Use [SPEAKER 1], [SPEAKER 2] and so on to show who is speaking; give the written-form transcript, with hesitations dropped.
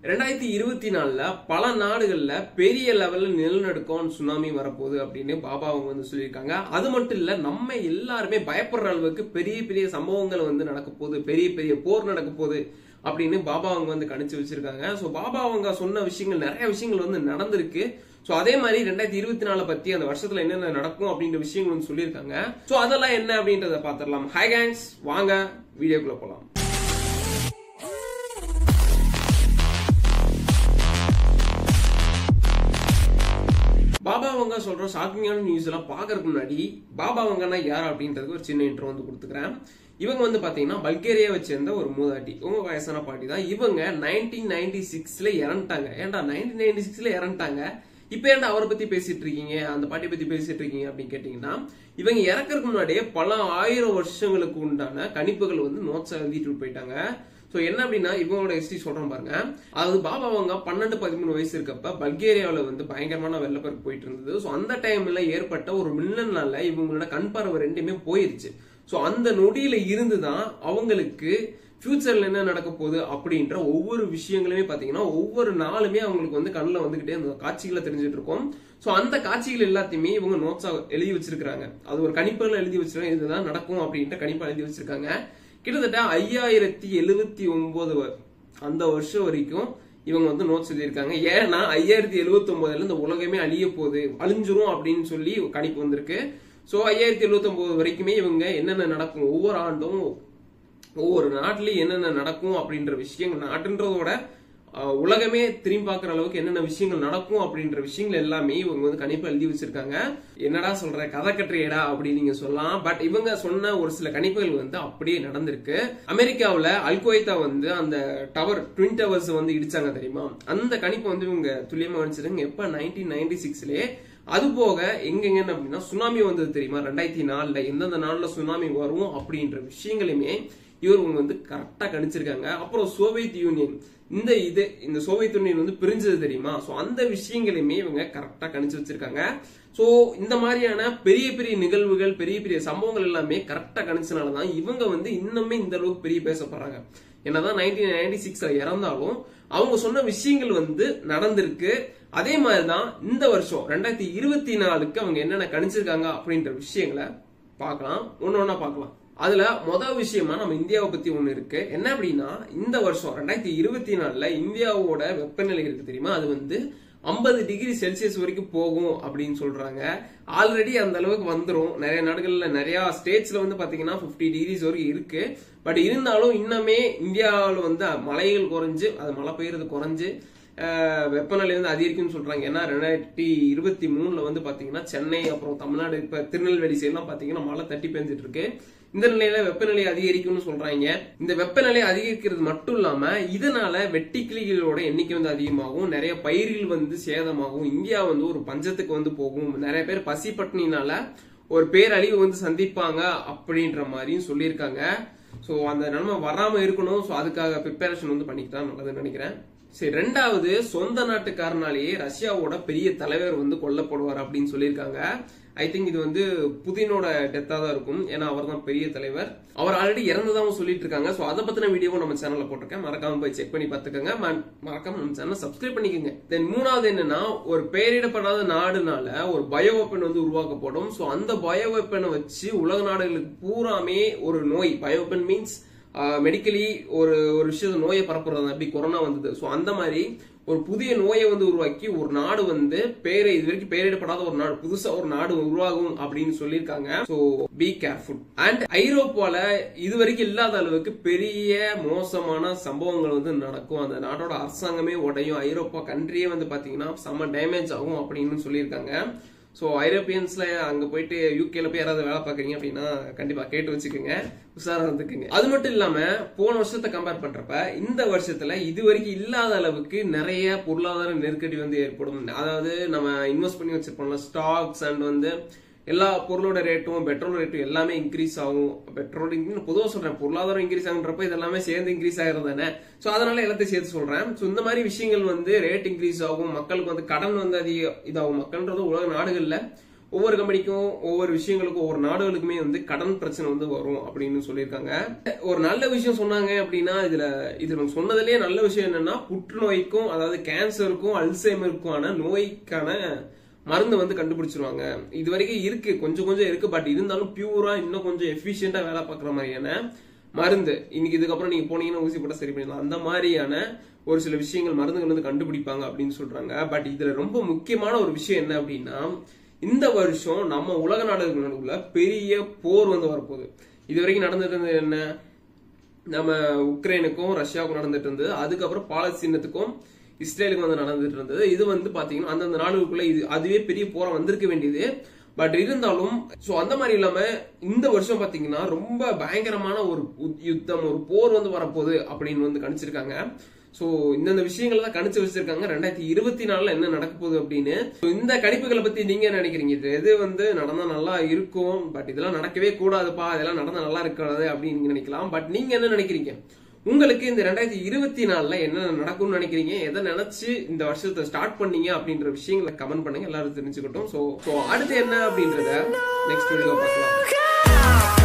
[SPEAKER 1] 2024ல பல நாடுகள்ல பெரிய லெவல்ல நிலநடுக்கம் சுனாமி வரப்போகுது அப்படின்னு பாபா அவங்க வந்து சொல்லியிருக்காங்க. அது மட்டும் இல்ல, நம்ம எல்லாருமே பயப்படுற அளவுக்கு பெரிய பெரிய சம்பவங்கள் வந்து நடக்க போகுது, பெரிய பெரிய போர் நடக்க போகுது அப்படின்னு பாபா அவங்க வந்து கணிச்சு வச்சிருக்காங்க. சோ பாபா அவங்க சொன்ன விஷயங்கள் நிறைய விஷயங்கள் வந்து நடந்திருக்கு. சோ அதே மாதிரி 2024 பத்தி அந்த வருஷத்துல என்னென்ன நடக்கும் அப்படின்ற விஷயங்கள் வந்து சொல்லியிருக்காங்க. சோ அதெல்லாம் என்ன அப்படின்றத பாத்திரலாம். ஹாய் கேங்ஸ், வாங்க வீடியோக்குள்ள போலாம். பாபா அவங்க சொல்ற ஷாக்கிங்கான நியூஸ் எல்லாம் பாக்குறதுக்கு முன்னாடி பாபா அவங்கன்னா யார் அப்படின்றதுக்கு ஒரு சின்ன இன்ட்ரோ வந்து கொடுத்துக்கிறேன். இவங்க வந்து பாத்தீங்கன்னா பல்கேரியாவை சேர்ந்த ஒரு மூதாட்டி, உங்க வயசான பாட்டி தான். இவங்க 1996ல இறந்துட்டாங்க. ஏன்டா 1996ல இறந்துட்டாங்க, இப்ப ஏன்டா அவரை பத்தி பேசிட்டு இருக்கீங்க, அந்த பாட்டி பத்தி பேசிட்டு இருக்கீங்க அப்படின்னு கேட்டீங்கன்னா, இவங்க இறக்கறதுக்கு முன்னாடியே பல ஆயிரம் வருஷங்களுக்கு உண்டான கணிப்புகள் வந்து நோட்ஸ் எழுதிட்டு போயிட்டாங்க. சோ என்ன அப்படின்னா, இவங்களோட ஹிஸ்டரி சொல்றேன் பாருங்க. அதாவது பாபா அவங்க 12-13 வயசு இருக்கப்ப பல்கேரியாவில வந்து பயங்கரமான வெள்ளப்பெருக்கு போயிட்டு இருந்தது. சோ அந்த டைம்ல ஏற்பட்ட ஒரு மின்னல்னால இவங்களோட கண் பார்வை ரெண்டுமே போயிருச்சு. சோ அந்த நொடியில இருந்துதான் அவங்களுக்கு ஃபியூச்சர்ல என்ன நடக்க போகுது அப்படின்ற ஒவ்வொரு விஷயங்களுமே பாத்தீங்கன்னா ஒவ்வொரு நாளுமே அவங்களுக்கு வந்து கண்ணுல வந்துகிட்டே அந்த காட்சிகளை தெரிஞ்சிட்டு இருக்கும். சோ அந்த காட்சிகள் எல்லாத்தையுமே இவங்க நோட்ஸா எழுதி வச்சிருக்காங்க. அது ஒரு கணிப்புல எழுதி வச்சிருக்காங்க, இதுதான் நடக்கும் அப்படின்ற கணிப்பா எழுதி வச்சிருக்காங்க. கிட்டத்தட்ட 5079 அந்த வருஷம் வரைக்கும் இவங்க வந்து நோட்ஸ் எழுதியிருக்காங்க. ஏன்னா 5079ல இந்த உலகமே அழிய போகுது, அழிஞ்சிரும் அப்படின்னு சொல்லி கணிப்பு வந்திருக்கு. சோ 5079 வரைக்குமே இவங்க என்னென்ன நடக்கும், ஒவ்வொரு ஆண்டும் ஒவ்வொரு நாட்டிலயும் என்னென்ன நடக்கும் அப்படின்ற விஷயங்கள், நாட்டுன்றதோட உலகமே திரும்பி பார்க்குற அளவுக்கு என்னென்ன விஷயங்கள் நடக்கும் அப்படின்ற விஷயங்கள் எல்லாமே இவங்க வந்து கணிப்பு எழுதி வச்சிருக்காங்க. என்னடா சொல்ற, கதை கட்டுறியடா அப்படின்னு நீங்க சொல்லலாம். பட் இவங்க சொன்ன ஒரு சில கணிப்புகள் வந்து அப்படியே நடந்திருக்கு. அமெரிக்காவில் அல்கொய்தா வந்து அந்த டவர், ட்வின் டவர்ஸ் வந்து இடிச்சாங்க தெரியுமா, அந்த கணிப்பு வந்து இவங்க துல்லியமா கணிச்சிருக்காங்க. எப்ப 1996லே. அது போக எங்கெங்கன்னு அப்படின்னா சுனாமி வந்தது தெரியுமா, 2004ல எந்தெந்த நாள்ல சுனாமி வரும் அப்படின்ற விஷயங்களுமே இவங்க வந்து கரெக்டா கணிச்சிருக்காங்க. அப்புறம் சோவியத் யூனியன், இந்த சோவியத் யூனியன் வந்து பிரிஞ்சது தெரியுமா, சோ அந்த விஷயங்களையுமே இவங்க கரெக்டா கணிச்சு வச்சிருக்காங்க. சோ இந்த மாதிரியான பெரிய பெரிய நிகழ்வுகள், பெரிய பெரிய சம்பவங்கள் எல்லாமே கரெக்டா கணிச்சனாலதான் இவங்க வந்து இன்னுமே இந்த அளவுக்கு பெரிய பேசப்படுறாங்க. என்னதான் 1996ல இறந்தாலும் அவங்க சொன்ன விஷயங்கள் வந்து நடந்திருக்கு. அதே மாதிரிதான் இந்த வருஷம் 2024க்கு அவங்க என்னென்ன கணிச்சிருக்காங்க அப்படின்ற விஷயங்களை பார்க்கலாம், ஒன்னொன்னா பார்க்கலாம். அதுல முதல் விஷயமா நம்ம இந்தியாவை பத்தி ஒண்ணு இருக்கு. என்ன அப்படின்னா, இந்த வருஷம் 2024ல இந்தியாவோட வெப்பநிலை இருக்கு தெரியுமா, அது வந்து 50 டிகிரி செல்சியஸ் வரைக்கும் போகும் அப்படின்னு சொல்றாங்க. ஆல்ரெடி அந்த அளவுக்கு வந்துரும். நிறைய நாடுகள்ல, நிறைய ஸ்டேட்ஸ்ல வந்து பாத்தீங்கன்னா 50 டிகிரிஸ் வரைக்கும் இருக்கு. பட் இருந்தாலும் இன்னமே இந்தியாவில் வந்து மழைகள் குறைஞ்சு, அது மழை பெய்யறது குறைஞ்சு வெப்பநிலை வந்து அதிகரிக்கும்னு சொல்றாங்க. ஏன்னா 2023ல வந்து பாத்தீங்கன்னா சென்னை, அப்புறம் தமிழ்நாடு, இப்ப திருநெல்வேலி சைட்லாம் பாத்தீங்கன்னா மழை தட்டி பெஞ்சிட்டு இருக்கு. இந்த நிலையில வெப்பநிலை அதிகரிக்கும்னு சொல்றாங்க. இந்த வெப்பநிலை அதிகரிக்கிறது மட்டும் இல்லாம இதனால வெட்டுக்கிளிகளோட எண்ணிக்கை வந்து அதிகமாகும், நிறைய பயிர்கள் வந்து சேதமாகும், இந்தியா வந்து ஒரு பஞ்சத்துக்கு வந்து போகும், நிறைய பேர் பசி பட்டினினால ஒரு பேரழிவு வந்து சந்திப்பாங்க அப்படின்ற மாதிரியும் சொல்லியிருக்காங்க. சோ அந்த நிலைமை வராம இருக்கணும். சோ அதுக்காக ப்ரிப்பரேஷன் வந்து பண்ணிக்கிட்டா நல்லதுன்னு நினைக்கிறேன். சரி, ரெண்டாவது, சொந்த நாட்டுக்காரனாலேயே ரஷ்யாவோட பெரிய தலைவர் வந்து கொல்லப்படுவார் அப்படின்னு சொல்லியிருக்காங்க. ஐ திங்க் இது வந்து புதினோட டெத்தா தான் இருக்கும். ஏன்னா அவர் தான் பெரிய தலைவர். அவர் ஆல்ரெடி இறந்ததாகவும் சொல்லிட்டு இருக்காங்க. சோ அதை பத்தின வீடியோவும் நம்ம சேனல்ல போட்டிருக்கேன், மறக்காம போய் செக் பண்ணி பார்த்துக்கோங்க. மறக்காம நம்ம சேனல் சப்ஸ்கிரைப் பண்ணிக்கோங்க. தென் மூணாவது என்னன்னா, ஒரு பெயரிடப்படாத நாடுனால ஒரு பயோ வெப்பன் வந்து உருவாக்கப்படும். சோ அந்த பயோ வெப்பனை வச்சு உலக நாடுகளுக்கு பூராமே ஒரு நோய், பயோ வெப்பன் மீன்ஸ் மெடிக்கலி ஒரு விஷயத்த நோயை பரப்புறது, அப்படி கொரோனா வந்தது. சோ அந்த மாதிரி ஒரு புதிய நோயை வந்து உருவாக்கி ஒரு நாடு வந்து இது வரைக்கும் பெயரிடப்படாத ஒரு நாடு, புதுசா ஒரு நாடு உருவாகும் அப்படின்னு சொல்லியிருக்காங்க. So be careful. அண்ட் ஐரோப்பால இது வரைக்கும் இல்லாத அளவுக்கு பெரிய மோசமான சம்பவங்கள் வந்து நடக்கும். அந்த நாட்டோட அரசாங்கமே உடையும், ஐரோப்பா கண்ட்ரியே வந்து பாத்தீங்கன்னா செம்ம டேமேஜ் ஆகும் அப்படின்னு சொல்லியிருக்காங்க. சோ ஐரோப்பியன்ஸ்ல அங்க போயிட்டு யூகேல போய் யாராவது வேலை பாக்குறீங்க அப்படின்னா கண்டிப்பா கேட்டு வச்சுக்கோங்க, உஷாரா இருந்துக்குங்க. அது மட்டும் இல்லாம போன வருஷத்தை கம்பேர் பண்றப்ப இந்த வருஷத்துல இது வரைக்கும் இல்லாத அளவுக்கு நிறைய பொருளாதார நெருக்கடி வந்து ஏற்படும். அதாவது நம்ம இன்வெஸ்ட் பண்ணி வச்சிருப்போம்ல ஸ்டாக்ஸ், அண்ட் வந்து எல்லா பொருளோட ரேட்டும், பெட்ரோல் ரேட்டும் எல்லாமே இன்க்ரீஸ் ஆகும். பெட்ரோல் பொதுவாக சொல்றேன், பொருளாதாரம் இன்க்ரீஸ் ஆகுன்றப்ப இதெல்லாமே சேர்ந்து இன்க்ரீஸ் ஆகிறது தானே. சோ அதனால எல்லாத்தையும் சேர்த்து சொல்றேன். சோ இந்த மாதிரி விஷயங்கள் வந்து ரேட் இன்க்ரீஸ் ஆகும், மக்களுக்கு வந்து கடன் வந்து அதிக இதாகும். மக்கள்ன்றது உலக நாடுகள்ல ஒவ்வொரு கம்பெனிக்கும் ஒவ்வொரு விஷயங்களுக்கும் ஒவ்வொரு நாடுகளுக்குமே வந்து கடன் பிரச்சனை வந்து வரும் அப்படின்னு சொல்லியிருக்காங்க. ஒரு நல்ல விஷயம் சொன்னாங்க அப்படின்னா இதுல சொன்னதுலயே நல்ல விஷயம் என்னன்னா, புற்றுநோய்க்கும் அதாவது கேன்சருக்கும் அல்சைமருக்கான நோய்க்கான மருந்து வந்து கண்டுபிடிச்சிருவாங்க. இது வரைக்கும் இருக்கு, கொஞ்சம் இருக்கு. பட் இருந்தாலும் பியூரா இன்னும் கொஞ்சம் எஃபிஷியன்டா வேலை பார்க்குற மாதிரியான மருந்து இன்னைக்கு இதுக்கப்புறம் நீங்க போனீங்கன்னா ஊசி போட்டா சரி பண்ணிடலாம். அந்த மாதிரியான ஒரு சில விஷயங்கள் மருந்துகள் வந்து கண்டுபிடிப்பாங்க அப்படின்னு சொல்றாங்க. பட் இதுல ரொம்ப முக்கியமான ஒரு விஷயம் என்ன அப்படின்னா, இந்த வருஷம் நம்ம உலக நாடுகள் நடுவுல பெரிய போர் வந்து வரப்போகுது. இது வரைக்கும் நடந்துட்டு இருந்தது என்ன, நம்ம உக்ரைனுக்கும் ரஷ்யாவுக்கும் நடந்துட்டு இருந்தது, அதுக்கப்புறம் பாலஸ்தீனத்துக்கும் இஸ்ரேலுக்கும் வந்து நடந்துட்டு இருந்தது. இது வந்து பாத்தீங்கன்னா அந்தந்த நாடுகளுக்குள்ள அதுவே பெரிய போரா வந்திருக்க வேண்டியது. பட் இருந்தாலும் அந்த மாதிரி இல்லாம இந்த வருஷம் பாத்தீங்கன்னா ரொம்ப பயங்கரமான ஒரு யுத்தம், ஒரு போர் வந்து வரப்போகுது அப்படின்னு வந்து கணிச்சிருக்காங்க. சோ இந்த விஷயங்கள் தான் கணிச்சு வச்சிருக்காங்க 2024 என்ன நடக்க போகுது அப்படின்னு. இந்த கணிப்புகளை பத்தி நீங்க என்ன நினைக்கிறீங்க? எது வந்து நடந்தா நல்லா இருக்கும், பட் இதெல்லாம் நடக்கவே கூடாதுப்பா, இதெல்லாம் நடந்தா நல்லா இருக்காது அப்படின்னு நீங்க நினைக்கலாம். பட் நீங்க என்ன நினைக்கிறீங்க? உங்களுக்கு இந்த 2024 என்ன நடக்கும்னு நினைக்கிறீங்க? எதை நினைச்சு இந்த வருஷத்தை ஸ்டார்ட் பண்ணீங்க அப்படின்ற விஷயங்களை கமெண்ட் பண்ணுங்க, எல்லாரும் தெரிஞ்சுக்கிட்டோம். சோ அடுத்து என்ன அப்படின்றத நெக்ஸ்ட் வீடியோல பார்க்கலாம்.